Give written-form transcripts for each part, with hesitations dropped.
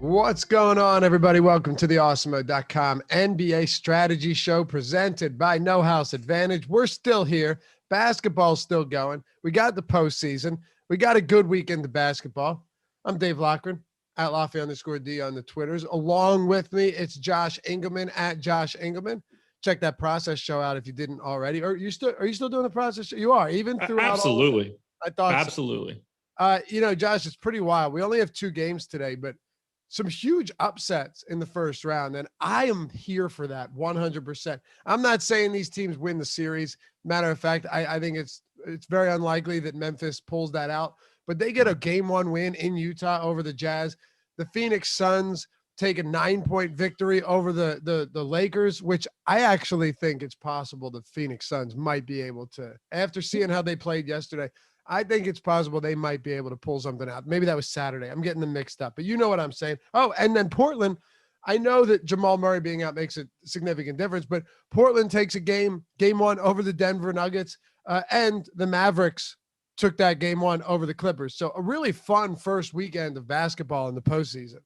What's going on, everybody? Welcome to the Awesemo.com NBA strategy show presented by No House Advantage. We're still here. Basketball's still going. We got the postseason. We got a good weekend of basketball. I'm Dave Loughran at Lafay_D on the Twitters. Along with me, it's Josh Engleman at Josh Engleman. Check that process show out if you didn't already. Are you still doing the process show? You are, even throughout. Absolutely. I thought absolutely. So. Josh, it's pretty wild. We only have 2 games today, but some huge upsets in the first round, and I am here for that 100%. I'm not saying these teams win the series. Matter of fact, I think it's very unlikely that Memphis pulls that out, but they get a game 1 win in Utah over the Jazz. The Phoenix Suns take a 9-point victory over the Lakers, which I actually think it's possible the Phoenix Suns might be able to, after seeing how they played yesterday. I think it's possible they might be able to pull something out. Maybe that was Saturday. I'm getting them mixed up, but you know what I'm saying. Oh, and then Portland. I know that Jamal Murray being out makes a significant difference, but Portland takes a game 1 over the Denver Nuggets, and the Mavericks took that game 1 over the Clippers. So a really fun first weekend of basketball in the postseason.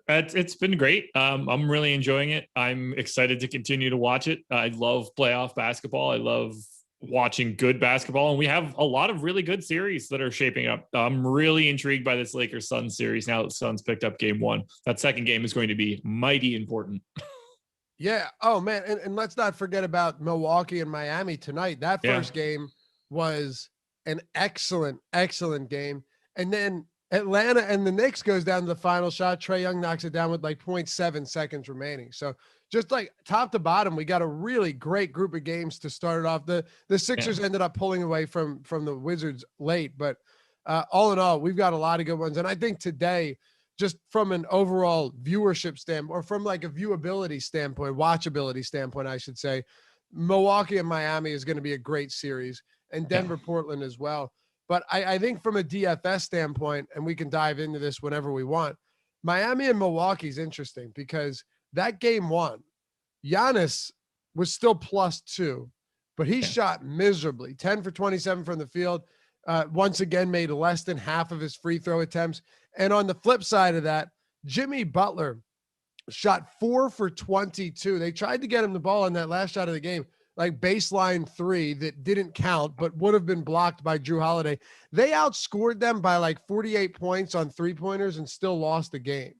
It's been great. I'm really enjoying it. I'm excited to continue to watch it. I love playoff basketball. I love watching good basketball, and we have a lot of really good series that are shaping up. I'm really intrigued by this Lakers Suns series now that the Suns picked up game 1. That second game is going to be mighty important. Yeah. Oh man. And let's not forget about Milwaukee and Miami tonight. That first game was an excellent game. And then Atlanta and the Knicks goes down to the final shot. Trae Young knocks it down with like 0.7 seconds remaining. So just like top to bottom, we got a really great group of games to start it off. The Sixers ended up pulling away from the Wizards late, but all in all, we've got a lot of good ones. And I think today, just from an overall viewership standpoint, or from like a viewability standpoint, watchability standpoint, I should say, Milwaukee and Miami is going to be a great series, and Denver, Portland as well. But I think from a DFS standpoint, and we can dive into this whenever we want, Miami and Milwaukee is interesting because that game 1, Giannis was still +2, but he shot miserably, 10 for 27 from the field. Once again, made less than half of his free throw attempts. And on the flip side of that, Jimmy Butler shot 4 for 22. They tried to get him the ball on that last shot of the game, like baseline 3 that didn't count, but would have been blocked by Drew Holiday. They outscored them by like 48 points on 3-pointers and still lost the game.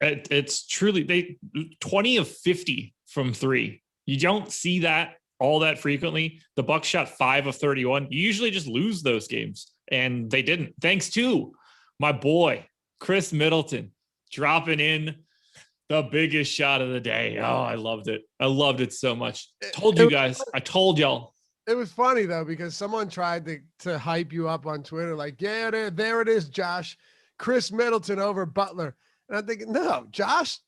It's truly 20 of 50 from 3. You don't see that all that frequently. The Bucks shot 5 of 31. You usually just lose those games, and they didn't. Thanks to my boy, Chris Middleton, dropping in the biggest shot of the day. Oh, I loved it. I loved it so much. Told you guys. I told y'all. It was funny, though, because someone tried to hype you up on Twitter like, yeah, there it is, Josh. Chris Middleton over Butler. And I'm thinking, no, Josh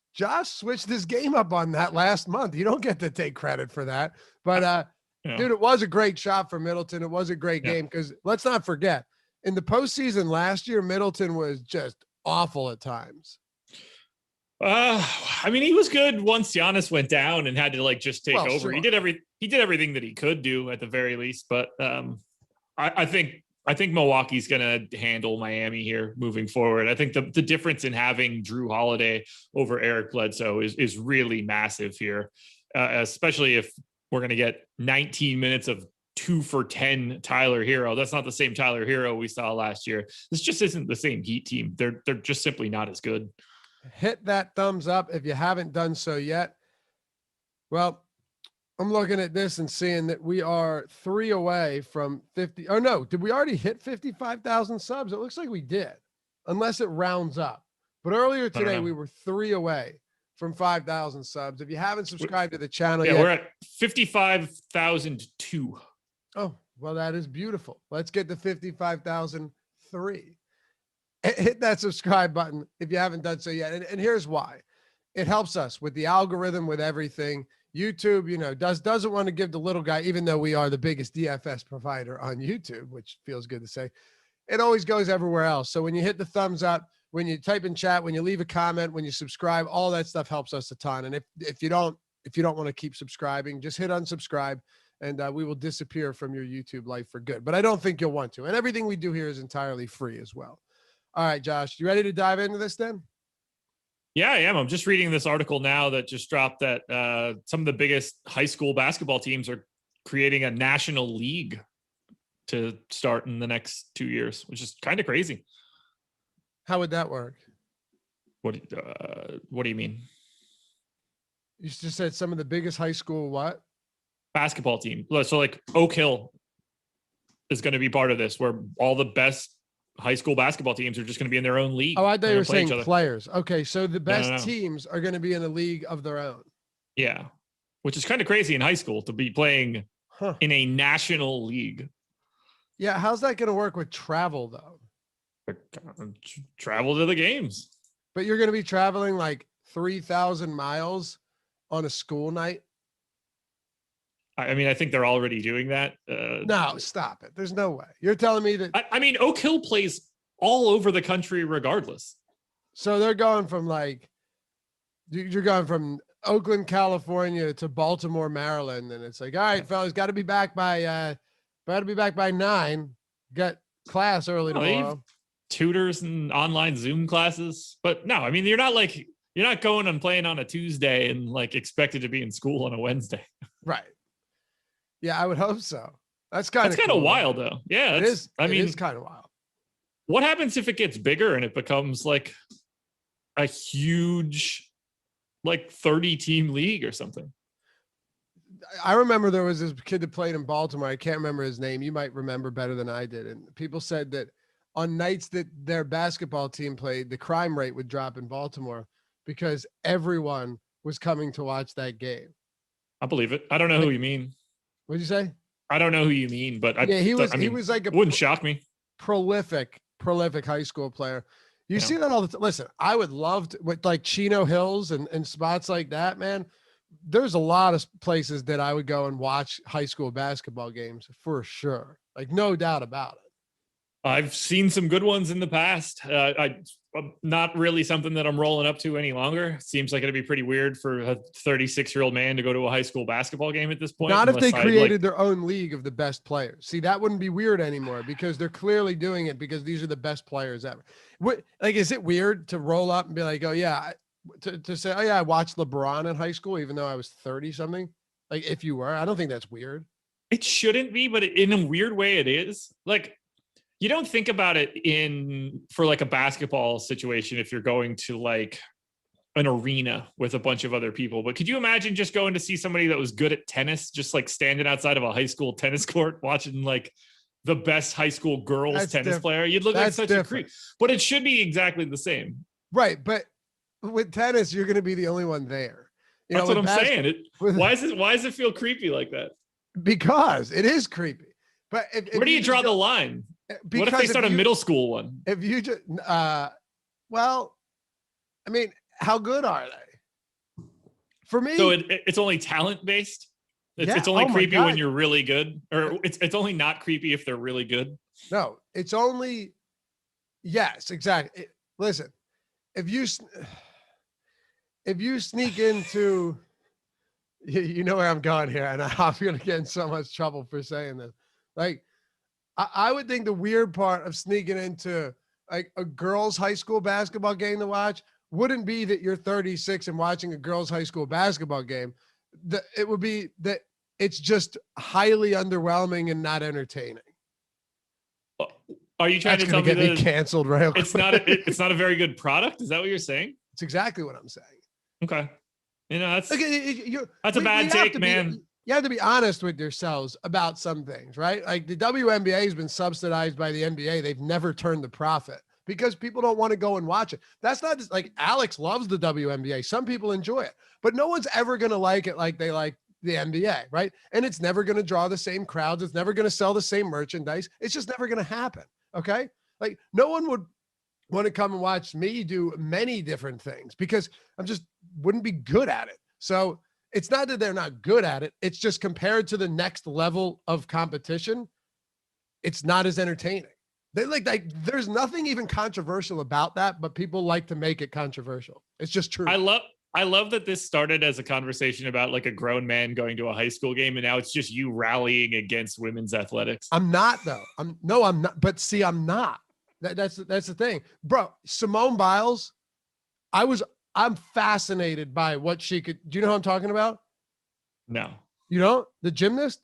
switched his game up on that last month. You don't get to take credit for that. But, dude, it was a great shot for Middleton. It was a great game because let's not forget, in the postseason last year, Middleton was just awful at times. I mean, he was good once Giannis went down and had to just take over. Sure. He did everything that he could do at the very least. But I think Milwaukee's going to handle Miami here moving forward. I think the difference in having Drew Holiday over Eric Bledsoe is really massive here, especially if we're going to get 19 minutes of 2 for 10 Tyler Hero. That's not the same Tyler Hero we saw last year. This just isn't the same Heat team. They're just simply not as good. Hit that thumbs up if you haven't done so yet. Well, I'm looking at this and seeing that we are 3 away from 50. Oh no, did we already hit 55,000 subs? It looks like we did, unless it rounds up. But earlier today, we were 3 away from 5,000 subs. If you haven't subscribed to the channel yet. We're at 55,002. Oh, well, that is beautiful. Let's get to 55,003. Hit that subscribe button if you haven't done so yet. And here's why. It helps us with the algorithm, with everything. YouTube, doesn't want to give the little guy, even though we are the biggest DFS provider on YouTube, which feels good to say. It always goes everywhere else. So when you hit the thumbs up, when you type in chat, when you leave a comment, when you subscribe, all that stuff helps us a ton. And if you don't want to keep subscribing, just hit unsubscribe, and we will disappear from your YouTube life for good. But I don't think you'll want to. And everything we do here is entirely free as well. All right, Josh, you ready to dive into this then? Yeah, I am. I'm just reading this article now that just dropped that some of the biggest high school basketball teams are creating a national league to start in the next 2 years, which is kind of crazy. How would that work? What do you mean? You just said some of the biggest high school what? Basketball team. So like Oak Hill is going to be part of this, where all the best high school basketball teams are just going to be in their own league. Oh, I thought you were saying players. Okay, so the best No. teams are going to be in a league of their own. Yeah, which is kind of crazy in high school to be playing in a national league. Yeah, how's that going to work with travel, though? Travel to the games. But you're going to be traveling like 3,000 miles on a school night? I mean, I think they're already doing that. No, stop it. There's no way. You're telling me that. I mean, Oak Hill plays all over the country regardless. So they're going from like, you're going from Oakland, California to Baltimore, Maryland. And it's like, all right, fellas, got to be back by 9. Got class early tomorrow. Tutors and online Zoom classes. But no, I mean, you're not going and playing on a Tuesday and like expected to be in school on a Wednesday. Right. Yeah, I would hope so. That's kind of cool, wild, though. Yeah, it is. I mean, it's kind of wild. What happens if it gets bigger and it becomes like a huge, like 30-team league or something? I remember there was this kid that played in Baltimore. I can't remember his name. You might remember better than I did. And people said that on nights that their basketball team played, the crime rate would drop in Baltimore because everyone was coming to watch that game. I believe it. I don't know who you mean. What'd you say? I don't know who you mean, but he was like wouldn't shock me. Prolific high school player. You see that all the time. Listen, I would love to, with like Chino Hills and spots like that, man. There's a lot of places that I would go and watch high school basketball games for sure. Like no doubt about it. I've seen some good ones in the past. Not really something that I'm rolling up to any longer. Seems like it'd be pretty weird for a 36-year-old man to go to a high school basketball game at this point. Not if they created their own league of the best players. See, that wouldn't be weird anymore because they're clearly doing it because these are the best players ever. Is it weird to roll up and be like, oh yeah, to say, oh yeah, I watched LeBron in high school, even though I was 30 something? Like if you were, I don't think that's weird. It shouldn't be, but in a weird way it is. Like, you don't think about it for like a basketball situation if you're going to like an arena with a bunch of other people. But could you imagine just going to see somebody that was good at tennis, just like standing outside of a high school tennis court watching like the best high school girls tennis player? You'd look like such a creep. But it should be exactly the same. Right. But with tennis, you're going to be the only one there. That's what I'm saying. Why does it feel creepy like that? Because it is creepy. But where do you draw the line? What if they start a middle school one? If you just, well, I mean, how good are they? For me, so it's only talent based. It's only creepy when you're really good, or it's only not creepy if they're really good. No, it's only, yes, exactly. Listen, if you sneak into, you know where I'm going here, and I'm going to get in so much trouble for saying this. Like, I would think the weird part of sneaking into like a girls' high school basketball game to watch wouldn't be that you're 36 and watching a girls' high school basketball game. It would be that it's just highly underwhelming and not entertaining. Are you trying to tell me that canceled real quick? It's not a very good product? Is that what you're saying? It's exactly what I'm saying. Okay. That's a bad take, man. You have to be honest with yourselves about some things, right? Like the WNBA has been subsidized by the NBA. They've never turned the profit because people don't want to go and watch it. That's not just like Alex loves the WNBA. Some people enjoy it, but no one's ever going to like it like they like the NBA, right? And it's never going to draw the same crowds. It's never going to sell the same merchandise. It's just never going to happen. Okay. Like no one would want to come and watch me do many different things because I just wouldn't be good at it. So it's not that they're not good at it. It's just compared to the next level of competition, it's not as entertaining. They like there's nothing even controversial about that, but people like to make it controversial. It's just true. I love that this started as a conversation about like a grown man going to a high school game, and now it's just you rallying against women's athletics. I'm not though. I'm not. But see, I'm not. That's the thing, bro. Simone Biles. I was I'm fascinated by what she could. Do you know who I'm talking about? No. You don't? The gymnast?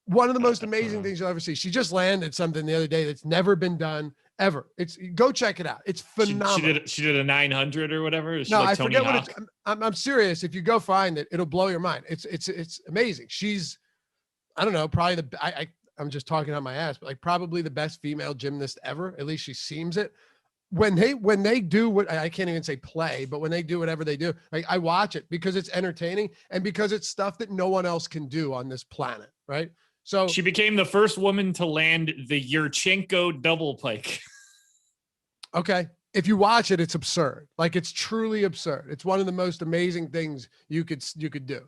One of the most amazing things you'll ever see. She just landed something the other day that's never been done ever. Go check it out. It's phenomenal. She did a 900 or whatever. No, like I forget what it's. I'm serious. If you go find it, it'll blow your mind. It's amazing. She's, I don't know, probably I'm just talking out my ass, but like probably the best female gymnast ever. At least she seems it. When they do what I can't even say play, but when they do whatever they do, like I watch it because it's entertaining and because it's stuff that no one else can do on this planet, right? So she became the first woman to land the Yurchenko double pike. Okay. If you watch it, it's absurd. Like it's truly absurd. It's one of the most amazing things you could do.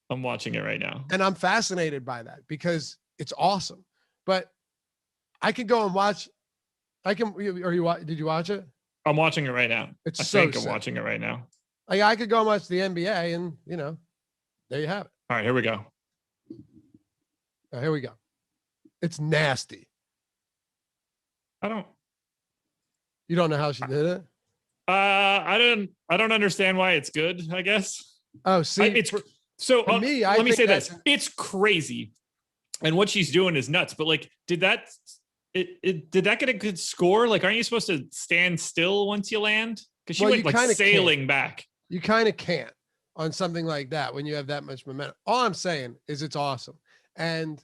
I'm watching it right now. And I'm fascinated by that because it's awesome. But I could go and watch. Did you watch it? I'm watching it right now. I'm watching it right now. Like I could go and watch the NBA and, there you have it. All right, here we go. Here we go. It's nasty. You don't know how she did it? I don't understand why it's good, I guess. Oh, see, let me say this. It's crazy. And what she's doing is nuts, but like, did that get a good score? Like, aren't you supposed to stand still once you land? Because she went like sailing back. You kind of can't on something like that when you have that much momentum. All I'm saying is it's awesome. And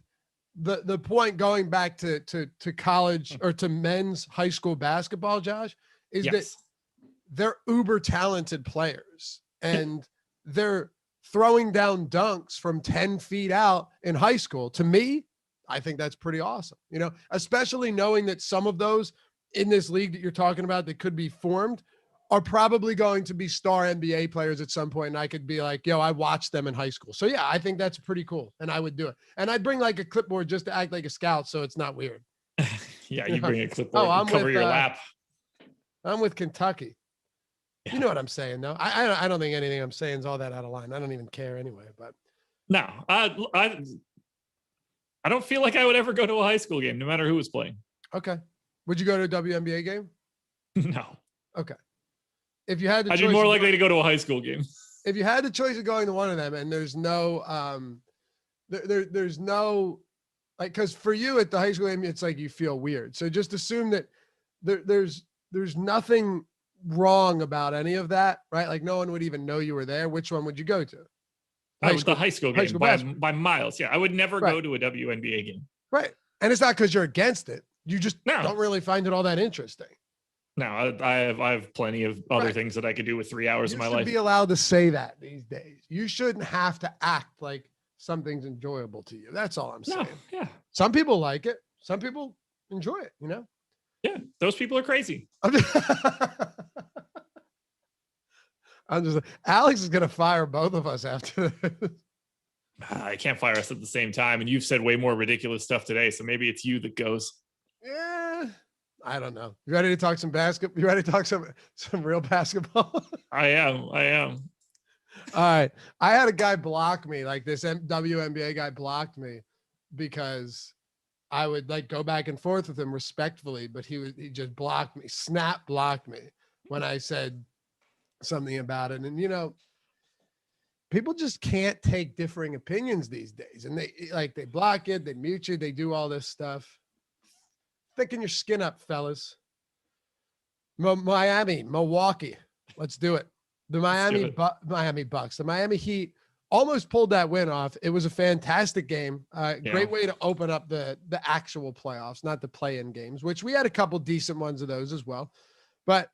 the point going back to college or to men's high school basketball, Josh, is that they're uber talented players and they're throwing down dunks from 10 feet out in high school. To me, I think that's pretty awesome, especially knowing that some of those in this league that you're talking about that could be formed are probably going to be star NBA players at some point. And I could be like, yo, I watched them in high school. So yeah, I think that's pretty cool. And I would do it. And I'd bring like a clipboard just to act like a scout. So it's not weird. Yeah. You bring a clipboard, cover your lap. I'm with Kentucky. Yeah. You know what I'm saying though. I don't think anything I'm saying is all that out of line. I don't even care anyway, but no, I don't feel like I would ever go to a high school game, no matter who was playing. Okay. Would you go to a WNBA game? No. Okay. If you had the I'd be more likely to go to a high school game. If you had the choice of going to one of them and there's no, there's no, like, cause for you at the high school game, it's like, you feel weird. So just assume that there's nothing wrong about any of that, right? Like no one would even know you were there. Which one would you go to? The high school game by miles. Yeah. I would never go to a WNBA game. Right. And it's not because you're against it. You just don't really find it all that interesting. No, I have plenty of other things that I could do with 3 hours of my life. You should be allowed to say that these days. You shouldn't have to act like something's enjoyable to you. That's all I'm saying. No, yeah. Some people like it. Some people enjoy it, Yeah, those people are crazy. Alex is going to fire both of us after this. I can't fire us at the same time. And you've said way more ridiculous stuff today. So maybe it's you that goes. Yeah. I don't know. You ready to talk some basketball? You ready to talk some real basketball? I am. All right. I had a guy block me, like this WNBA guy blocked me because I would like go back and forth with him respectfully, but he just blocked me, snap blocked me when I said something about it. And people just can't take differing opinions these days. And they block it, they mute you, they do all this stuff. Thicken your skin up, fellas. Milwaukee. Let's do it. The Miami Bucks. The Miami Heat almost pulled that win off. It was a fantastic game. Great way to open up the actual playoffs, not the play-in games, which we had a couple decent ones of those as well. But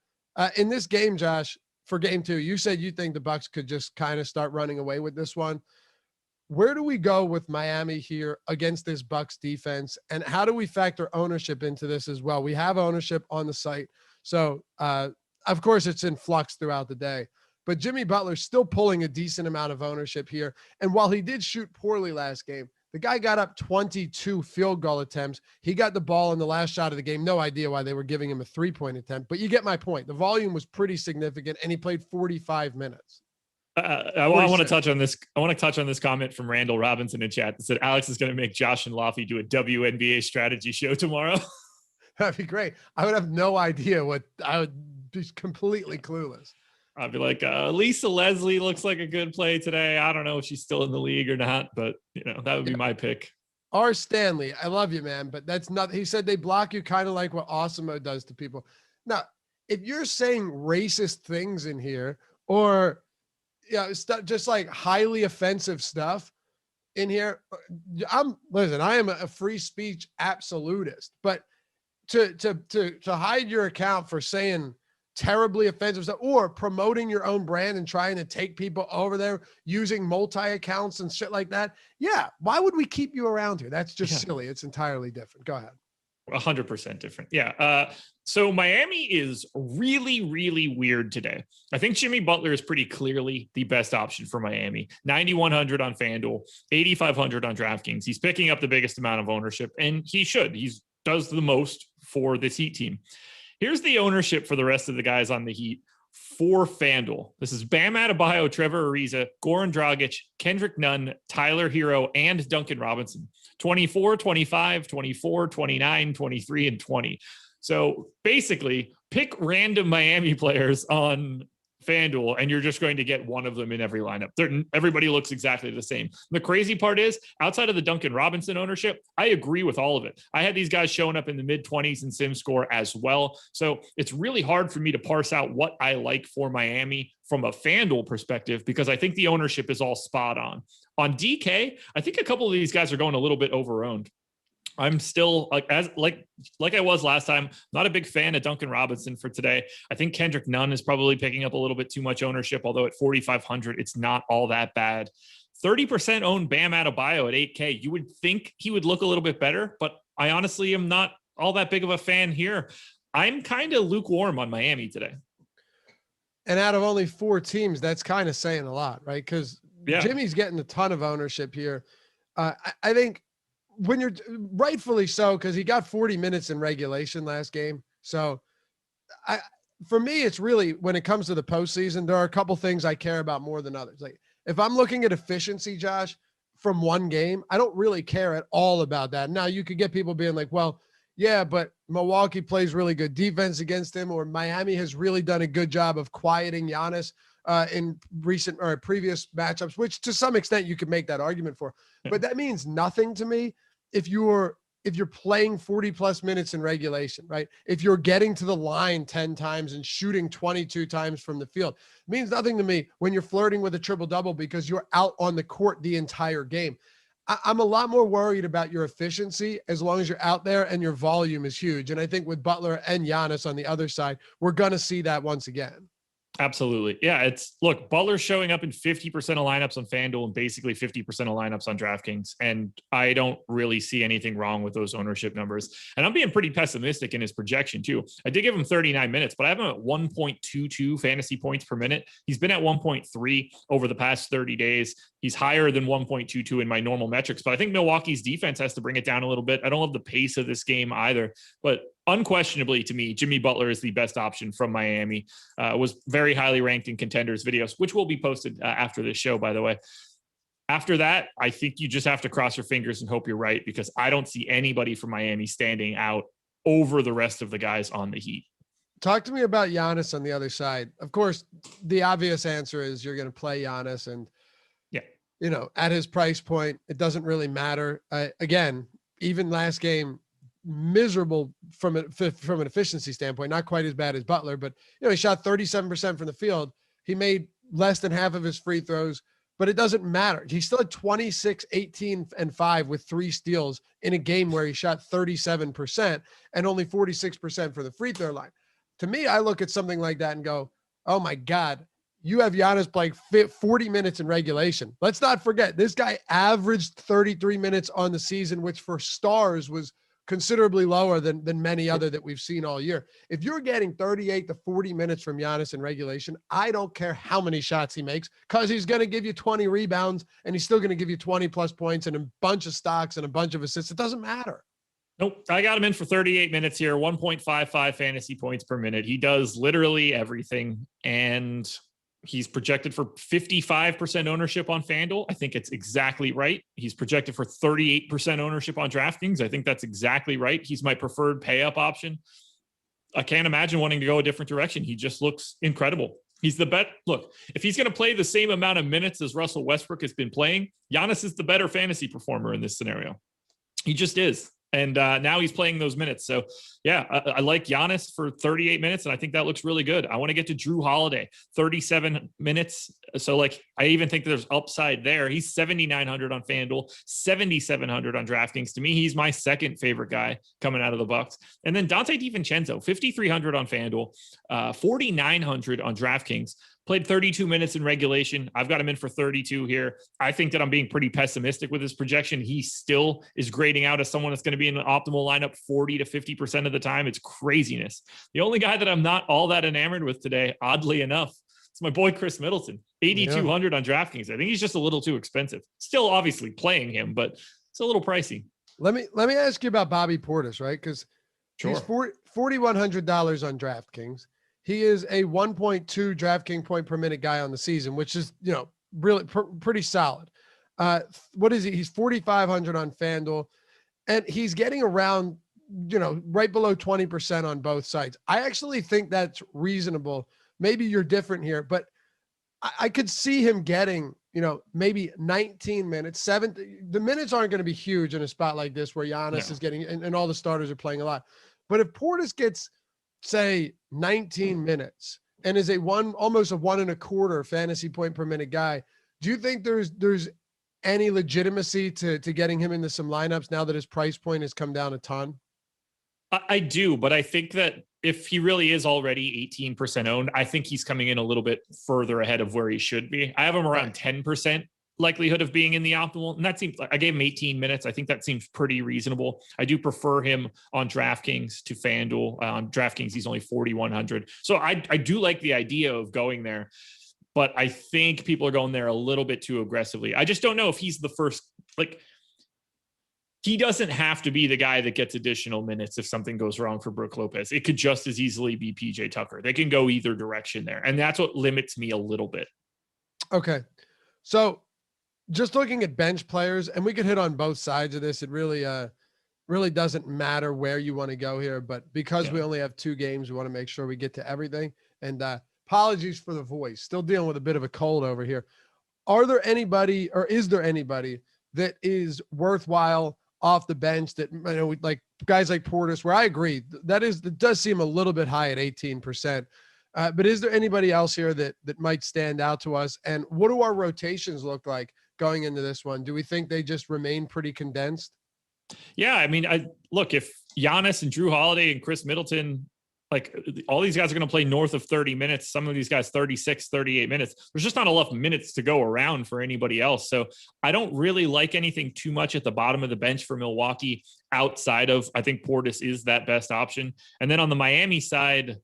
in this game, Josh, for game 2, you said you think the Bucks could just kind of start running away with this one. Where do we go with Miami here against this Bucks defense? And how do we factor ownership into this as well? We have ownership on the site. So, of course, it's in flux throughout the day. But Jimmy Butler's still pulling a decent amount of ownership here. And while he did shoot poorly last game, the guy got up 22 field goal attempts. He got the ball in the last shot of the game. No idea why they were giving him a 3-point attempt. But you get my point. The volume was pretty significant, and he played 45 minutes. I want to touch on this. I want to touch on this comment from Randall Robinson in chat that said Alex is going to make Josh and Laffy do a WNBA strategy show tomorrow. That'd be great. I would have no idea I would be completely clueless. I'd be like, Lisa Leslie looks like a good play today. I don't know if she's still in the league or not, but that would be my pick. R. Stanley, I love you, man, but that's not. He said they block you kind of like what Awesemo does to people. Now, if you're saying racist things in here, or just like highly offensive stuff in here, I am a free speech absolutist, but to hide your account for saying terribly offensive stuff or promoting your own brand and trying to take people over there using multi-accounts and shit like that. Yeah. Why would we keep you around here? That's just silly. It's entirely different. Go ahead. 100% different. Yeah. So Miami is really, really weird today. I think Jimmy Butler is pretty clearly the best option for Miami. 9,100 on FanDuel, 8,500 on DraftKings. He's picking up the biggest amount of ownership, and he should. He does the most for this Heat team. Here's the ownership for the rest of the guys on the Heat for FanDuel. This is Bam Adebayo, Trevor Ariza, Goran Dragic, Kendrick Nunn, Tyler Hero, and Duncan Robinson. 24, 25, 24, 29, 23, and 20. So basically, pick random Miami players on FanDuel, and you're just going to get one of them in every lineup. Everybody looks exactly the same. The crazy part is, outside of the Duncan Robinson ownership, I agree with all of it. I had these guys showing up in the mid-20s in sim score as well. So it's really hard for me to parse out what I like for Miami from a FanDuel perspective, because I think the ownership is all spot on. On DK, I think a couple of these guys are going a little bit over-owned. I'm still like I was last time, not a big fan of Duncan Robinson for today. I think Kendrick Nunn is probably picking up a little bit too much ownership, although at 4,500, it's not all that bad. 30% owned Bam Adebayo at 8K. You would think he would look a little bit better, but I honestly am not all that big of a fan here. I'm kind of lukewarm on Miami today. And out of only 4 teams, that's kind of saying a lot, right? Because Jimmy's getting a ton of ownership here. I think when you're rightfully so, because he got 40 minutes in regulation last game. So for me, it's really, when it comes to the postseason, there are a couple things I care about more than others. Like if I'm looking at efficiency, Josh, from one game, I don't really care at all about that. Now you could get people being like, well, yeah, but Milwaukee plays really good defense against him, or Miami has really done a good job of quieting Giannis in recent or previous matchups, which to some extent you could make that argument for, but that means nothing to me. If you're playing 40 plus minutes in regulation, right? If you're getting to the line 10 times and shooting 22 times from the field, it means nothing to me when you're flirting with a triple double because you're out on the court the entire game. I'm a lot more worried about your efficiency as long as you're out there and your volume is huge. And I think with Butler and Giannis on the other side, we're going to see that once again. Absolutely. Yeah. Look, Butler's showing up in 50% of lineups on FanDuel and basically 50% of lineups on DraftKings. And I don't really see anything wrong with those ownership numbers. And I'm being pretty pessimistic in his projection too. I did give him 39 minutes, but I have him at 1.22 fantasy points per minute. He's been at 1.3 over the past 30 days. He's higher than 1.22 in my normal metrics, but I think Milwaukee's defense has to bring it down a little bit. I don't love the pace of this game either, but unquestionably to me, Jimmy Butler is the best option from Miami. Was very highly ranked in contenders videos, which will be posted after this show, by the way. After that, I think you just have to cross your fingers and hope you're right, because I don't see anybody from Miami standing out over the rest of the guys on the Heat. Talk to me about Giannis on the other side. Of course, the obvious answer is you're going to play Giannis, and at his price point, it doesn't really matter. Again, even last game, miserable from an efficiency standpoint, not quite as bad as Butler, but he shot 37% from the field. He made less than half of his free throws, but it doesn't matter. He still had 26, 18, and 5 with 3 steals in a game where he shot 37% and only 46% for the free throw line. To me, I look at something like that and go, oh my God, you have Giannis playing 40 minutes in regulation. Let's not forget, this guy averaged 33 minutes on the season, which for stars was considerably lower than many other that we've seen all year. If you're getting 38 to 40 minutes from Giannis in regulation, I don't care how many shots he makes, because he's going to give you 20 rebounds and he's still going to give you 20 plus points and a bunch of stocks and a bunch of assists. It doesn't matter. Nope. I got him in for 38 minutes here, 1.55 fantasy points per minute. He does literally everything, and he's projected for 55% ownership on FanDuel. I think it's exactly right. He's projected for 38% ownership on DraftKings. I think that's exactly right. He's my preferred pay up option. I can't imagine wanting to go a different direction. He just looks incredible. He's the bet. Look, if he's going to play the same amount of minutes as Russell Westbrook has been playing, Giannis is the better fantasy performer in this scenario. He just is. And now he's playing those minutes. So, yeah, I like Giannis for 38 minutes, and I think that looks really good. I want to get to Drew Holiday, 37 minutes. So, like, I even think there's upside there. He's 7,900 on FanDuel, 7,700 on DraftKings. To me, he's my second favorite guy coming out of the Bucks. And then Dante DiVincenzo, 5,300 on FanDuel, 4,900 on DraftKings. Played 32 minutes in regulation. I've got him in for 32 here. I think that I'm being pretty pessimistic with his projection. He still is grading out as someone that's going to be in an optimal lineup 40 to 50% of the time. It's craziness. The only guy that I'm not all that enamored with today, oddly enough, is my boy Chris Middleton, 8,200 on DraftKings. I think he's just a little too expensive. Still obviously playing him, but it's a little pricey. Let me ask you about Bobby Portis, right? Because he's $4,100 on DraftKings. He is a 1.2 DraftKings point per minute guy on the season, which is, really pretty solid. What is he? He's 4,500 on FanDuel, and he's getting around, right below 20% on both sides. I actually think that's reasonable. Maybe you're different here, but I could see him getting, maybe 19 minutes, the minutes aren't going to be huge in a spot like this where Giannis is getting, and all the starters are playing a lot. But if Portis gets, say, 19 minutes and is almost a 1.25 fantasy point per minute guy, do you think there's any legitimacy to getting him into some lineups now that his price point has come down a ton? I do, but I think that if he really is already 18% owned, I think he's coming in a little bit further ahead of where he should be. I have him around 10% likelihood of being in the optimal. And that seems like I gave him 18 minutes. I think that seems pretty reasonable. I do prefer him on DraftKings to FanDuel. On DraftKings, he's only 4,100. So I do like the idea of going there, but I think people are going there a little bit too aggressively. I just don't know if he's the first, he doesn't have to be the guy that gets additional minutes if something goes wrong for Brook Lopez. It could just as easily be PJ Tucker. They can go either direction there. And that's what limits me a little bit. Okay. So just looking at bench players, and we could hit on both sides of this. It really doesn't matter where you want to go here, but because we only have 2 games, we want to make sure we get to everything. And apologies for the voice, still dealing with a bit of a cold over here. Is there anybody that is worthwhile off the bench that, like guys like Portis, where I agree that does seem a little bit high at 18%. But is there anybody else here that might stand out to us? And what do our rotations look like going into this one? Do we think they just remain pretty condensed? Yeah. I mean, look, if Giannis and Drew Holiday and Chris Middleton, all these guys are going to play north of 30 minutes. Some of these guys, 36, 38 minutes. There's just not enough minutes to go around for anybody else. So I don't really like anything too much at the bottom of the bench for Milwaukee outside of, I think Portis is that best option. And then on the Miami side,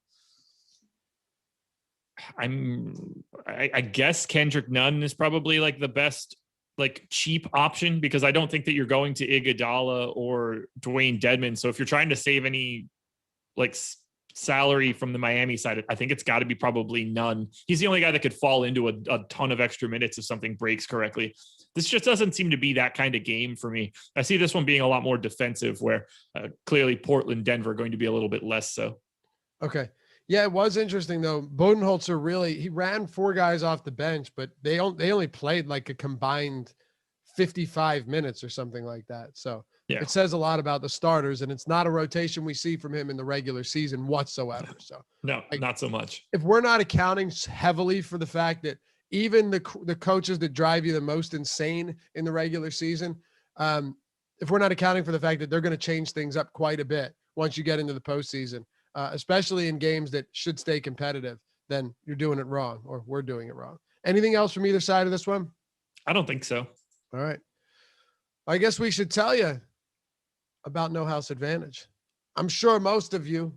I guess Kendrick Nunn is probably the best cheap option, because I don't think that you're going to Iguodala or Dwayne Dedmon. So if you're trying to save any salary from the Miami side, I think it's got to be probably Nunn. He's the only guy that could fall into a ton of extra minutes if something breaks correctly. This just doesn't seem to be that kind of game for me. I see this one being a lot more defensive, where clearly Portland, Denver are going to be a little bit less so. Okay. Yeah, it was interesting though. Bodenholzer he ran 4 guys off the bench, but they only played a combined 55 minutes or something like that. So it says a lot about the starters, and it's not a rotation we see from him in the regular season whatsoever. So no, not so much. If we're not accounting heavily for the fact that even the coaches that drive you the most insane in the regular season, if we're not accounting for the fact that they're going to change things up quite a bit once you get into the postseason, especially in games that should stay competitive, then you're doing it wrong, or we're doing it wrong. Anything else from either side of this one? I don't think so. All right. I guess we should tell you about No House Advantage. I'm sure most of you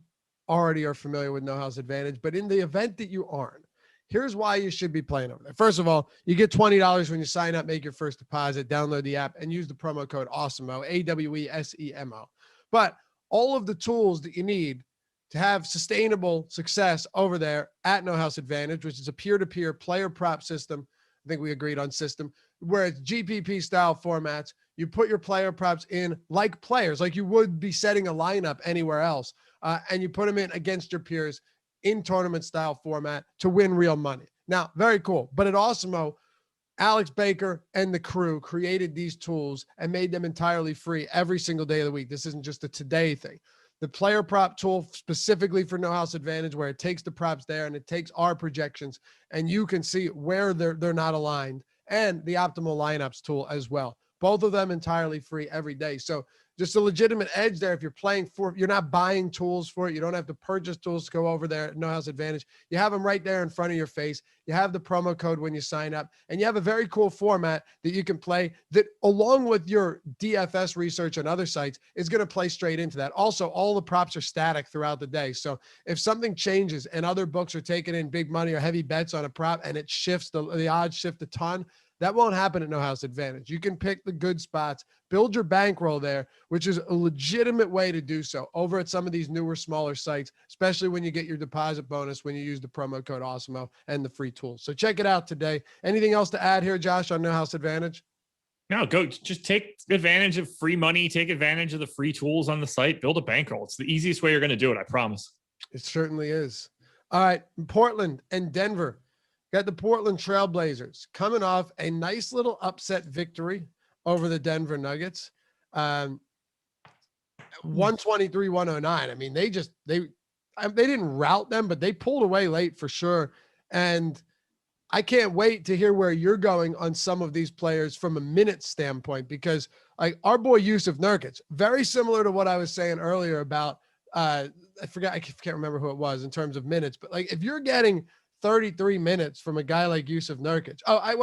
already are familiar with No House Advantage, but in the event that you aren't, here's why you should be playing over there. First of all, you get $20 when you sign up, make your first deposit, download the app, and use the promo code Awesemo, AWESEMO. But all of the tools that you need to have sustainable success over there at No House Advantage, which is a peer-to-peer player prop system. I think we agreed on system, where it's GPP style formats. You put your player props in like players, like you would be setting a lineup anywhere else. And you put them in against your peers in tournament style format to win real money. Now, very cool. But at Awesemo, Alex Baker and the crew created these tools and made them entirely free every single day of the week. This isn't just a today thing. The player prop tool specifically for No House Advantage, where it takes the props there and it takes our projections and you can see where they're not aligned, and the optimal lineups tool as well. Both of them entirely free every day. So just a legitimate edge there. If you're playing for, you're not buying tools for it. You don't have to purchase tools to go over there at No House Advantage. You have them right there in front of your face. You have the promo code when you sign up, and you have a very cool format that you can play that, along with your DFS research on other sites, is going to play straight into that. Also, all the props are static throughout the day. So if something changes and other books are taking in big money or heavy bets on a prop and it shifts, the odds shift a ton, that won't happen at No House Advantage. You can pick the good spots, build your bankroll there, which is a legitimate way to do so over at some of these newer, smaller sites, especially when you get your deposit bonus when you use the promo code Awesemo and the free tools. So check it out today. Anything else to add here, Josh, on No House Advantage? No, go just take advantage of free money, take advantage of the free tools on the site, build a bankroll. It's the easiest way you're going to do it, I promise. It certainly is. All right, Portland and Denver. Got the Portland Trailblazers coming off a nice little upset victory over the Denver Nuggets. 123-109. I mean, they didn't rout them, but they pulled away late for sure. And I can't wait to hear where you're going on some of these players from a minute standpoint, because like our boy Yusuf Nurkic, very similar to what I was saying earlier about, I can't remember who it was in terms of minutes, but like if you're getting 33 minutes from a guy like Yusuf Nurkic. I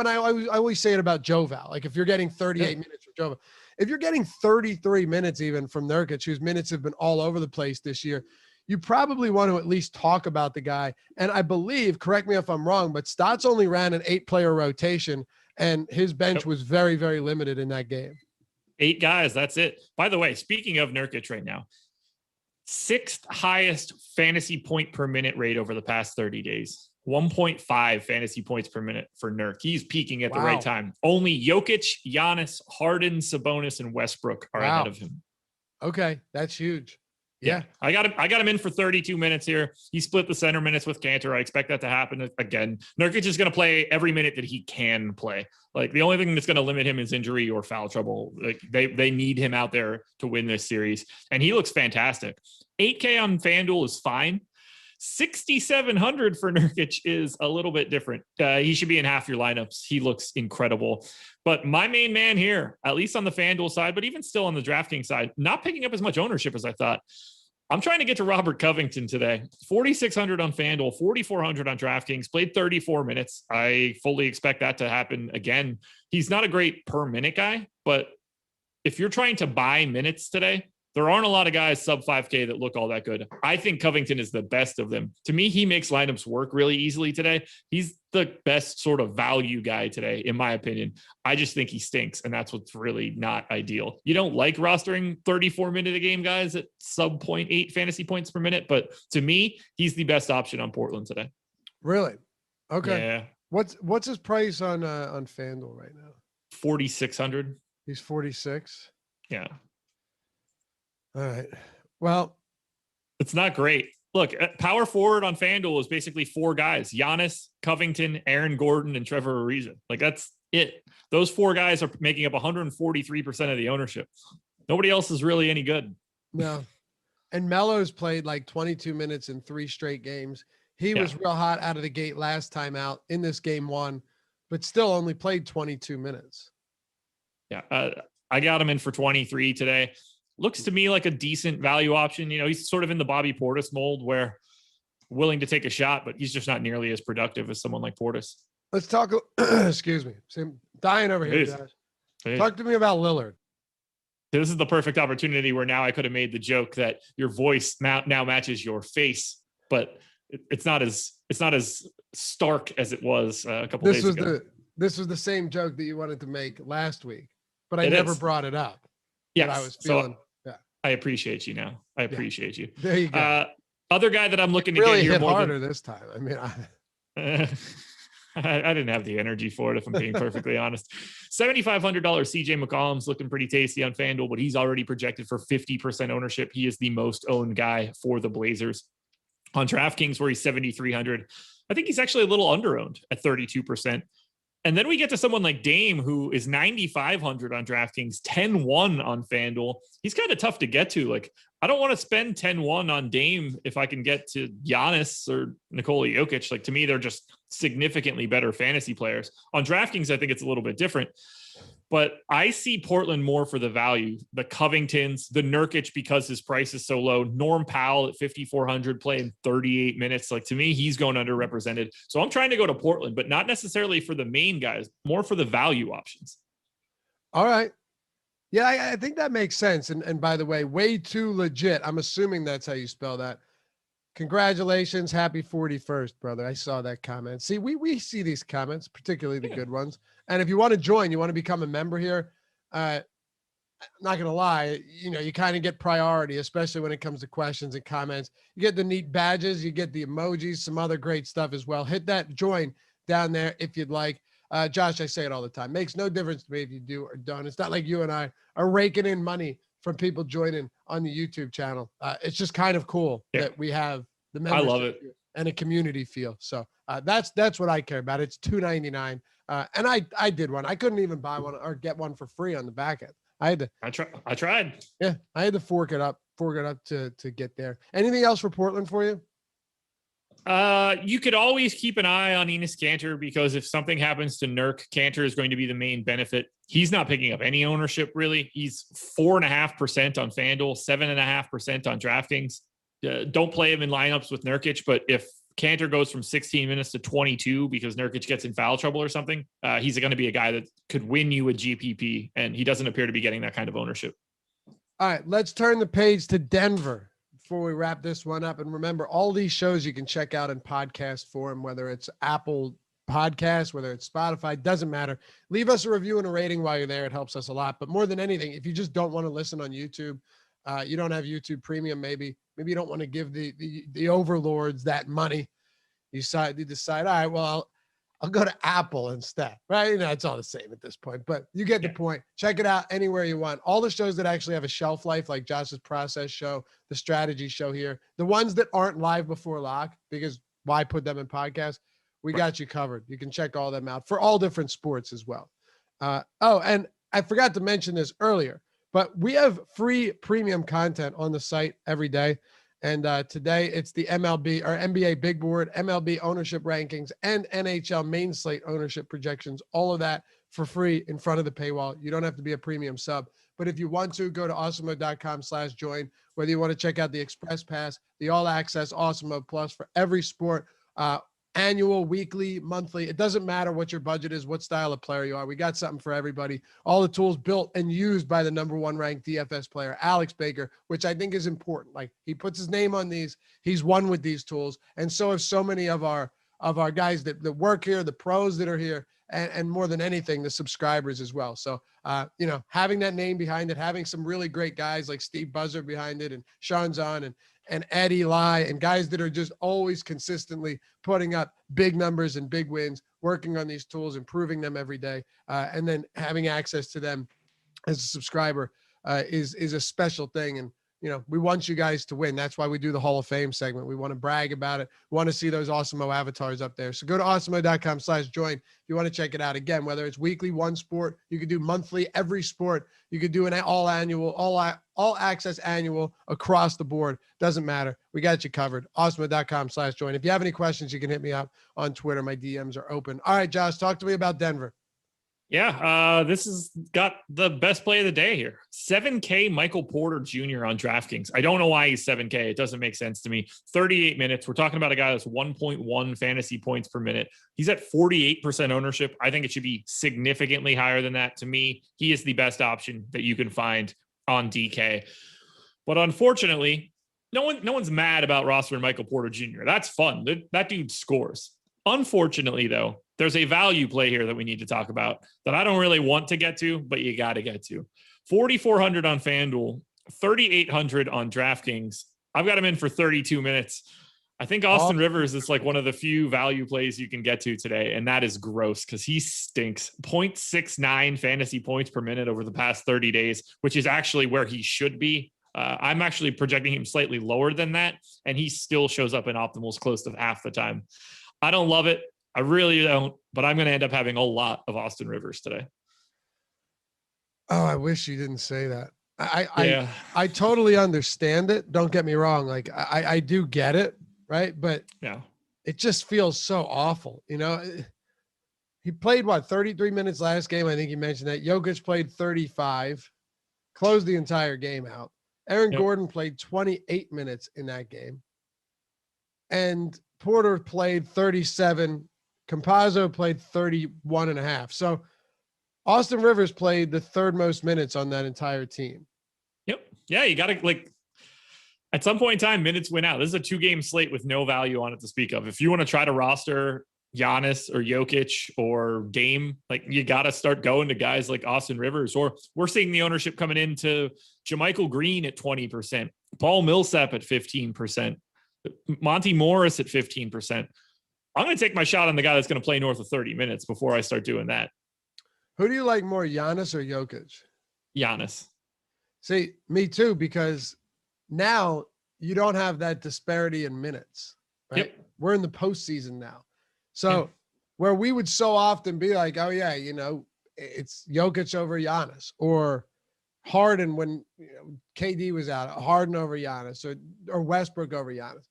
always say it about Joval. Like if you're getting 38 minutes from Joval, if you're getting 33 minutes even from Nurkic, whose minutes have been all over the place this year, you probably want to at least talk about the guy. And I believe, correct me if I'm wrong, but Stotts only ran an 8-player rotation and his bench was very, very limited in that game. 8 guys. That's it. By the way, speaking of Nurkic right now, 6th highest fantasy point per minute rate over the past 30 days. 1.5 fantasy points per minute for Nurk. He's peaking at the right time. Only Jokic, Giannis, Harden, Sabonis, and Westbrook are ahead of him. Okay, that's huge. Yeah. I got him in for 32 minutes here. He split the center minutes with Cantor. I expect that to happen again. Nurkic is going to play every minute that he can play. Like the only thing that's going to limit him is injury or foul trouble. Like they need him out there to win this series, and he looks fantastic. 8K on FanDuel is fine. 6,700 for Nurkic is a little bit different. He should be in half your lineups. He looks incredible. But my main man here, at least on the FanDuel side, but even still on the DraftKings side, not picking up as much ownership as I thought. I'm trying to get to Robert Covington today. 4,600 on FanDuel, 4,400 on DraftKings, played 34 minutes. I fully expect that to happen again. He's not a great per minute guy, but if you're trying to buy minutes today, there aren't a lot of guys sub 5K that look all that good. I think Covington is the best of them. To me, he makes lineups work really easily today. He's the best sort of value guy today, in my opinion. I just think he stinks, and that's what's really not ideal. You don't like rostering 34-minute a game guys at sub 0.8 fantasy points per minute, but to me, he's the best option on Portland today. Really? Okay. Yeah. What's his price on FanDuel right now? 4,600. He's 46. Yeah. All right. Well, it's not great. Look, power forward on FanDuel is basically 4 guys: Giannis, Covington, Aaron Gordon, and Trevor Ariza. Like that's it. Those 4 guys are making up 143% of the ownership. Nobody else is really any good. No. And Melo's played like 22 minutes in 3 straight games. He was real hot out of the gate last time out in this game 1, but still only played 22 minutes. Yeah. I got him in for 23 today. Looks to me like a decent value option. You know, he's sort of in the Bobby Portis mold where willing to take a shot, but he's just not nearly as productive as someone like Portis. Let's talk. Excuse me. I'm dying over here, guys. Talk to me about Lillard. This is the perfect opportunity where now I could have made the joke that your voice now matches your face, but it's not as stark as it was a couple days ago. This was the same joke that you wanted to make last week, but I never brought it up. Yeah, I was feeling. So I appriciate you now. I appreciate you. There you go. Other guy that I'm looking to really get here hit more harder this time. I mean, I didn't have the energy for it, if I'm being perfectly honest. $7,500 CJ McCollum's looking pretty tasty on FanDuel, but he's already projected for 50% ownership. He is the most owned guy for the Blazers. On DraftKings, where he's 7,300, I think he's actually a little under-owned at 32%. And then we get to someone like Dame, who is 9,500 on DraftKings, 10-1 on FanDuel. He's kind of tough to get to. Like, I don't want to spend 10-1 on Dame if I can get to Giannis or Nikola Jokic. Like, to me, they're just significantly better fantasy players. On DraftKings, I think it's a little bit different. But I see Portland more for the value. The Covingtons, the Nurkic, because his price is so low. Norm Powell at 5,400 playing 38 minutes. Like, to me, he's going underrepresented. So I'm trying to go to Portland, but not necessarily for the main guys, more for the value options. All right. Yeah, I think that makes sense. And by the way, way too legit. I'm assuming that's how you spell that. Congratulations. Happy 41st, brother. I saw that comment. See, we see these comments, particularly the good ones. And if you want to join, you want to become a member here, I'm not going to lie, you kind of get priority, especially when it comes to questions and comments. You get the neat badges, you get the emojis, some other great stuff as well. Hit that join down there if you'd like. Josh, I say it all the time. Makes no difference to me if you do or don't. It's not like you and I are raking in money from people joining on the YouTube channel. It's just kind of cool that we have the membership. I love it. And a community feel. So that's what I care about. It's $2.99. And I did one. I couldn't even buy one or get one for free on the back end. I tried. Yeah, I had to fork it up to get there. Anything else for Portland for you? You could always keep an eye on Enes Kanter, because if something happens to Nurk, Kanter is going to be the main benefit. He's not picking up any ownership, really. He's 4.5% on FanDuel, 7.5% on DraftKings. Don't play him in lineups with Nurkic, but if Kanter goes from 16 minutes to 22 because Nurkic gets in foul trouble or something, he's going to be a guy that could win you a GPP, and he doesn't appear to be getting that kind of ownership. All right, let's turn the page to Denver before we wrap this one up. And remember, all these shows you can check out in podcast form, whether it's Apple Podcasts, whether it's Spotify, doesn't matter. Leave us a review and a rating while you're there. It helps us a lot. But more than anything, if you just don't want to listen on YouTube, you don't have YouTube Premium, maybe you don't want to give the overlords that money. You decide, all right, well, I'll go to Apple instead, right? It's all the same at this point, but you get the point. Check it out anywhere you want. All the shows that actually have a shelf life, like Josh's process show, the strategy show here, the ones that aren't live before lock, because why put them in podcasts? We got you covered. You can check all them out for all different sports as well. And I forgot to mention this earlier, but we have free premium content on the site every day. And today it's the MLB or NBA Big Board, MLB ownership rankings, and NHL main slate ownership projections. All of that for free in front of the paywall. You don't have to be a premium sub. But if you want to, go to awesemo.com/join, whether you want to check out the Express Pass, the All Access Awesemo Plus for every sport, annual, weekly, monthly. It doesn't matter what your budget is, what style of player you are. We got something for everybody. All the tools built and used by the #1 ranked DFS player, Alex Baker, which I think is important. Like, he puts his name on these. He's won with these tools. And so have so many of our guys that work here, the pros that are here, and more than anything, the subscribers as well. So, having that name behind it, having some really great guys like Steve Buzzard behind it, and Sean Zahn and Eddie Lai, and guys that are just always consistently putting up big numbers and big wins, working on these tools, improving them every day, and then having access to them as a subscriber is a special thing. And, we want you guys to win. That's why we do the Hall of Fame segment. We want to brag about it. We want to see those Awesemo avatars up there. So go to awesemo.com/join if you want to check it out. Again, whether it's weekly, one sport, you could do monthly, every sport. You could do an all access annual across the board. Doesn't matter. We got you covered. Awesemo.com/join. If you have any questions, you can hit me up on Twitter. My DMs are open. All right, Josh, talk to me about Denver. Yeah, this has got the best play of the day here. 7K Michael Porter Jr. on DraftKings. I don't know why he's 7K. It doesn't make sense to me. 38 minutes. We're talking about a guy that's 1.1 fantasy points per minute. He's at 48% ownership. I think it should be significantly higher than that. To me, he is the best option that you can find on DK. But unfortunately, no one's mad about rostering Michael Porter Jr. That's fun. That dude scores. Unfortunately, though, there's a value play here that we need to talk about that I don't really want to get to, but you got to get to. 4,400 on FanDuel, 3,800 on DraftKings. I've got him in for 32 minutes. I think Austin Rivers is like one of the few value plays you can get to today, and that is gross because he stinks. 0.69 fantasy points per minute over the past 30 days, which is actually where he should be. I'm actually projecting him slightly lower than that, and he still shows up in optimals close to half the time. I don't love it. I really don't, but I'm going to end up having a lot of Austin Rivers today. Oh, I wish you didn't say that. I totally understand it. Don't get me wrong. Like I do get it. Right. But yeah, it just feels so awful. You know, he played 33 minutes last game. I think you mentioned that. Jokic played 35, closed the entire game out. Aaron Gordon played 28 minutes in that game. And Porter played 37. Campazzo played 31 and a half. So Austin Rivers played the third most minutes on that entire team. Yep. Yeah, you got to like at some point in time, minutes win out. This is a 2-game slate with no value on it to speak of. If you want to try to roster Giannis or Jokic or Dame, like you got to start going to guys like Austin Rivers, or we're seeing the ownership coming into JaMychal Green at 20%, Paul Millsap at 15%, Monty Morris at 15%. I'm going to take my shot on the guy that's going to play north of 30 minutes before I start doing that. Who do you like more, Giannis or Jokic? Giannis. See, me too, because now you don't have that disparity in minutes, right? Yep. We're in the postseason now. So where we would so often be like, oh yeah, you know, it's Jokic over Giannis, or Harden when KD was out, Harden over Giannis, or Westbrook over Giannis.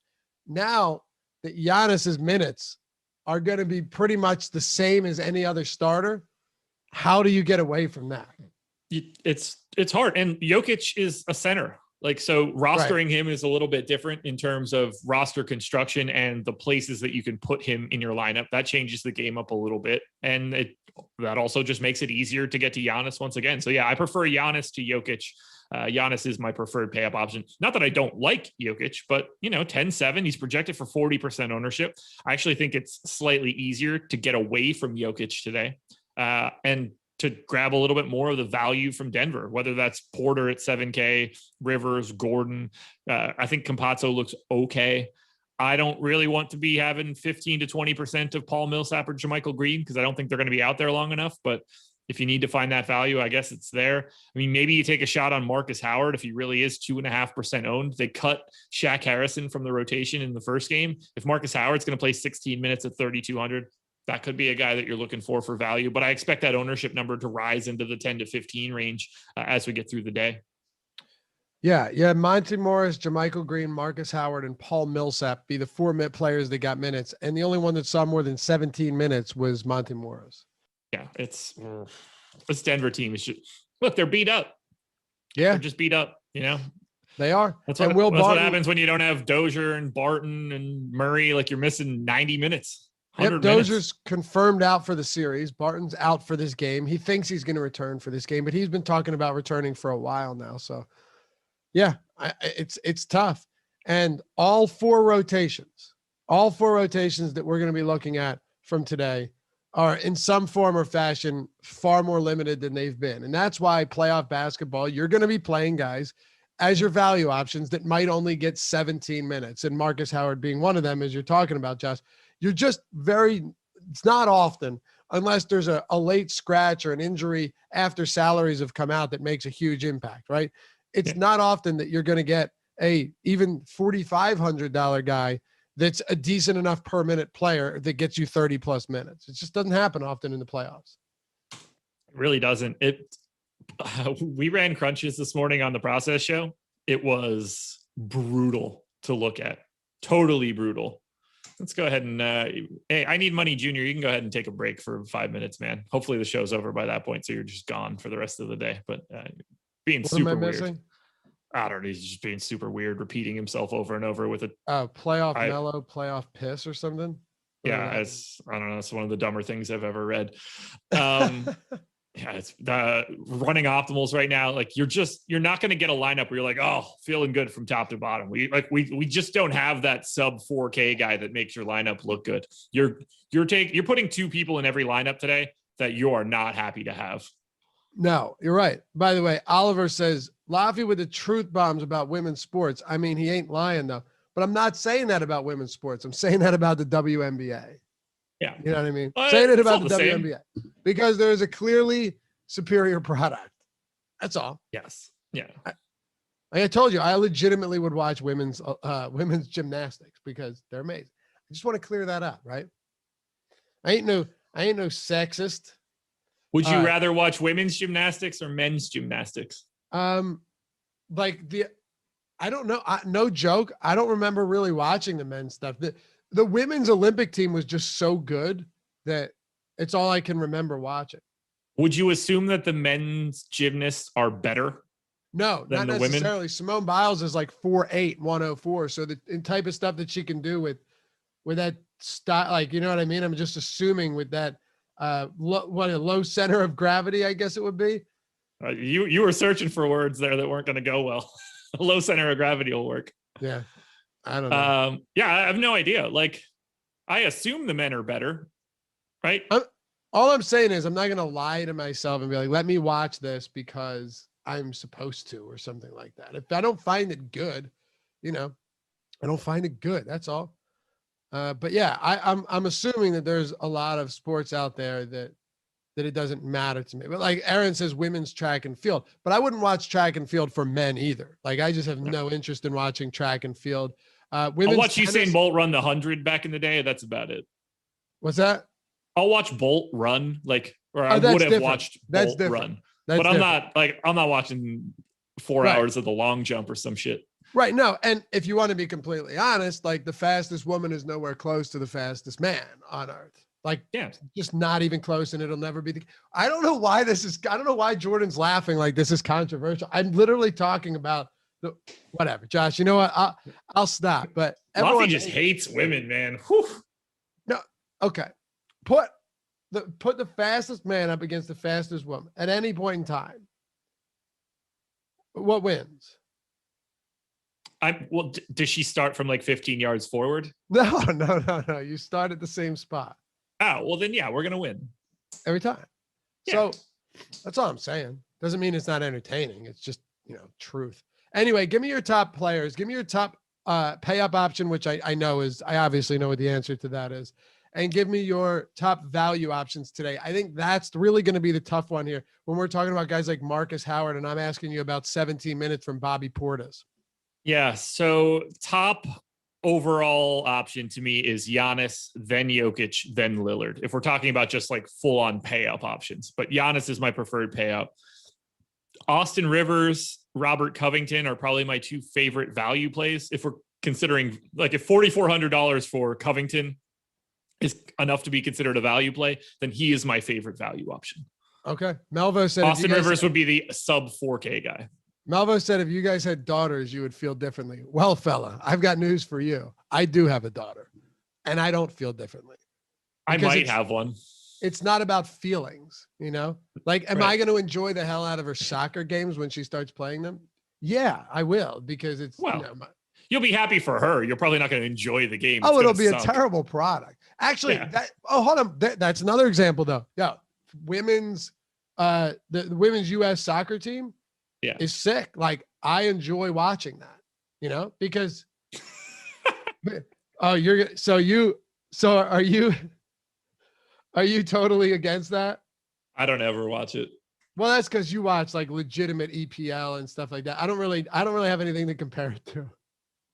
Now that Giannis's minutes are going to be pretty much the same as any other starter, how do you get away from that? It's hard. And Jokic is a center. Like, so rostering him is a little bit different in terms of roster construction and the places that you can put him in your lineup. That changes the game up a little bit. And that also just makes it easier to get to Giannis once again. So yeah, I prefer Giannis to Jokic. Giannis is my preferred pay up option. Not that I don't like Jokic, but 10-7, he's projected for 40% ownership. I actually think it's slightly easier to get away from Jokic today. And to grab a little bit more of the value from Denver, whether that's Porter at 7K, Rivers, Gordon. I think Campazzo looks okay. I don't really want to be having 15 to 20% of Paul Millsap or JaMychal Green because I don't think they're going to be out there long enough. But if you need to find that value, I guess it's there. I mean, maybe you take a shot on Marcus Howard if he really is 2.5% owned. They cut Shaq Harrison from the rotation in the first game. If Marcus Howard's going to play 16 minutes at 3,200, that could be a guy that you're looking for value, but I expect that ownership number to rise into the 10 to 15 range as we get through the day. Yeah. Monty Morris, JaMychal Green, Marcus Howard, and Paul Millsap be the 4 players that got minutes. And the only one that saw more than 17 minutes was Monty Morris. Yeah. It's Denver team. Look, they're beat up. Yeah. They're just beat up, They are. That's what happens when you don't have Dozier and Barton and Murray. Like, you're missing 90 minutes. Yep, Dozier's confirmed out for the series. Barton's out for this game. He thinks he's going to return for this game, but he's been talking about returning for a while now. So, yeah, it's tough. And all four rotations that we're going to be looking at from today are in some form or fashion far more limited than they've been. And that's why playoff basketball, you're going to be playing guys as your value options that might only get 17 minutes. And Marcus Howard being one of them, as you're talking about, Josh. You're just it's not often, unless there's a late scratch or an injury after salaries have come out, that makes a huge impact, right? It's not often that you're going to get a even $4,500 guy that's a decent enough per minute player that gets you 30 plus minutes. It just doesn't happen often in the playoffs. It really doesn't. We ran crunches this morning on the Process Show. It was brutal to look at. Totally brutal. Let's go ahead and hey, I Need Money Junior. You can go ahead and take a break for 5 minutes, man. Hopefully the show's over by that point, so you're just gone for the rest of the day. But being super weird. I don't know. He's just being super weird, repeating himself over and over with a playoff mellow, playoff piss or something. Yeah, I don't know. It's one of the dumber things I've ever read. Yeah, it's running optimals right now. Like, you're not going to get a lineup where you're like, oh, feeling good from top to bottom. We just don't have that sub 4K guy that makes your lineup look good. You're putting 2 people in every lineup today that you are not happy to have. No, you're right. By the way, Oliver says Laffy with the truth bombs about women's sports. I mean, he ain't lying though. But I'm not saying that about women's sports. I'm saying that about the WNBA. Yeah. You know what I mean? Saying it about the WNBA because there is a clearly superior product. That's all. Yes. Yeah. Like I told you, I legitimately would watch women's gymnastics because they're amazing. I just want to clear that up, right? I ain't no sexist. Would you rather watch women's gymnastics or men's gymnastics? Like I don't know. No joke. I don't remember really watching the men's stuff. The women's Olympic team was just so good that it's all I can remember watching. Would you assume that the men's gymnasts are better? No, not necessarily. Women? Simone Biles is like 4'8", 104. So the type of stuff that she can do with that style, like, you know what I mean? I'm just assuming with that, a low center of gravity, I guess it would be. You were searching for words there that weren't going to go well. A low center of gravity will work. Yeah. I don't know. Yeah, I have no idea. Like, I assume the men are better, right? All I'm saying is I'm not going to lie to myself and be like, let me watch this because I'm supposed to, or something like that. If I don't find it good, I don't find it good. That's all. But yeah, I'm assuming that there's a lot of sports out there that it doesn't matter to me. But like Aaron says, women's track and field, but I wouldn't watch track and field for men either. Like I just have no interest in watching track and field. I'll watch Usain Bolt run the 100 back in the day. That's about it. What's that? I'll watch Bolt run, or I would have watched Bolt run. But I'm not watching 4 hours of the long jump or some shit. Right. No. And if you want to be completely honest, like the fastest woman is nowhere close to the fastest man on earth. Like, just not even close. And it'll never be I don't know why I don't know why Jordan's laughing like this is controversial. I'm literally talking about whatever. Josh, you know what? I'll stop. But everyone just hates women, man. Whew. No. Okay. Put the fastest man up against the fastest woman at any point in time. What wins? Does she start from like 15 yards forward? No. You start at the same spot. Oh, well then, yeah, we're going to win. Every time. Yeah. So that's all I'm saying. Doesn't mean it's not entertaining. It's just, truth. Anyway, give me your top players. Give me your top pay up option, which I obviously know what the answer to that is. And give me your top value options today. I think that's really going to be the tough one here when we're talking about guys like Marcus Howard, and I'm asking you about 17 minutes from Bobby Portis. Yeah, so top overall option to me is Giannis, then Jokic, then Lillard. If we're talking about just like full-on pay-up options. But Giannis is my preferred pay-up. Austin Rivers, Robert Covington are probably my two favorite value plays. If we're considering, like, if $4,400 for Covington is enough to be considered a value play, then he is my favorite value option. Okay. Melvo said Austin Rivers would be the sub 4K guy. Melvo said if you guys had daughters, you would feel differently. Well, fella, I've got news for you. I do have a daughter, and I don't feel differently. I might have one. It's not about feelings, Like, am I going to enjoy the hell out of her soccer games when she starts playing them? Yeah, I will, because it's you'll be happy for her. You're probably not going to enjoy the game. It'll be a terrible product. Actually, hold on. That's another example, though. Yeah, women's, the women's U.S. soccer team, is sick. Like, I enjoy watching that, because. Are you totally against that? I don't ever watch it. Well, that's because you watch like legitimate EPL and stuff like that. I don't really have anything to compare it to.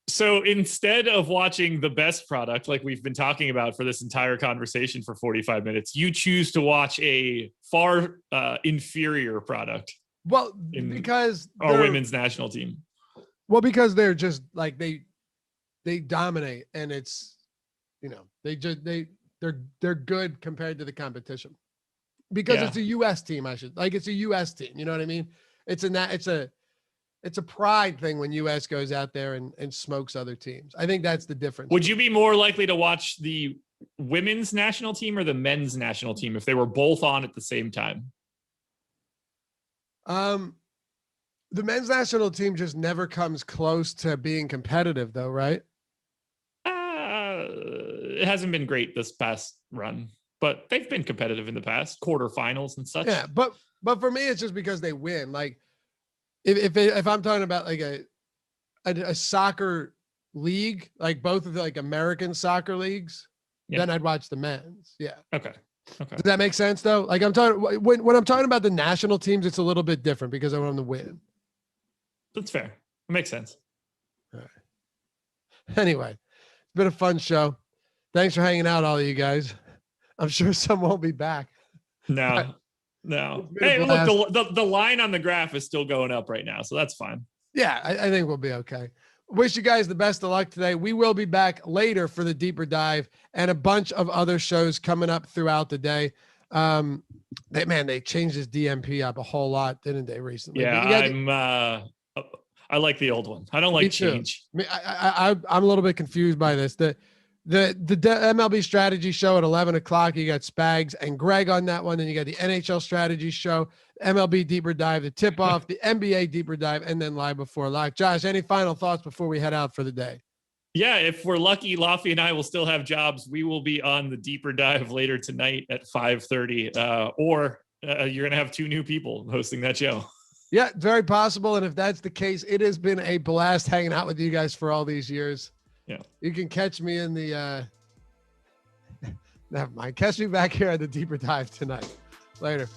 So instead of watching the best product, like we've been talking about for this entire conversation for 45 minutes, you choose to watch a far inferior product. Well, because our women's national team. Well, because they're just like they dominate, and it's they're good compared to the competition. Because it's a U.S. team, it's a U.S. team. You know what I mean? It's a pride thing when U.S. goes out there and smokes other teams. I think that's the difference. Would you be more likely to watch the women's national team or the men's national team if they were both on at the same time? The men's national team just never comes close to being competitive, though, right? It hasn't been great this past run, but they've been competitive in the past, quarterfinals and such. Yeah, but for me, it's just because they win. Like, if I'm talking about like a soccer league, like both of the like American soccer leagues, then I'd watch the men's. Yeah. Okay. Does that make sense though? Like I'm talking when I'm talking about the national teams, it's a little bit different because I want them to win. That's fair. It makes sense. All right. Anyway, it's been a fun show. Thanks for hanging out, all of you guys. I'm sure some won't be back. No. Hey, look, the line on the graph is still going up right now, so that's fine. Yeah, I think we'll be okay. Wish you guys the best of luck today. We will be back later for the deeper dive and a bunch of other shows coming up throughout the day. They changed this DMP up a whole lot, didn't they, recently? Yeah, I like the old one. I don't like change. I'm a little bit confused by this. The MLB strategy show at 11 o'clock, you got Spags and Greg on that one. Then you got the NHL strategy show, MLB deeper dive, the tip off, the NBA deeper dive, and then live before lock. Josh, any final thoughts before we head out for the day? Yeah, if we're lucky, Laffy and I will still have jobs. We will be on the deeper dive later tonight at 5:30, or you're going to have 2 new people hosting that show. Yeah, very possible. And if that's the case, it has been a blast hanging out with you guys for all these years. Yeah. You can catch me in the, never mind. Catch me back here at the deeper dive tonight. Later.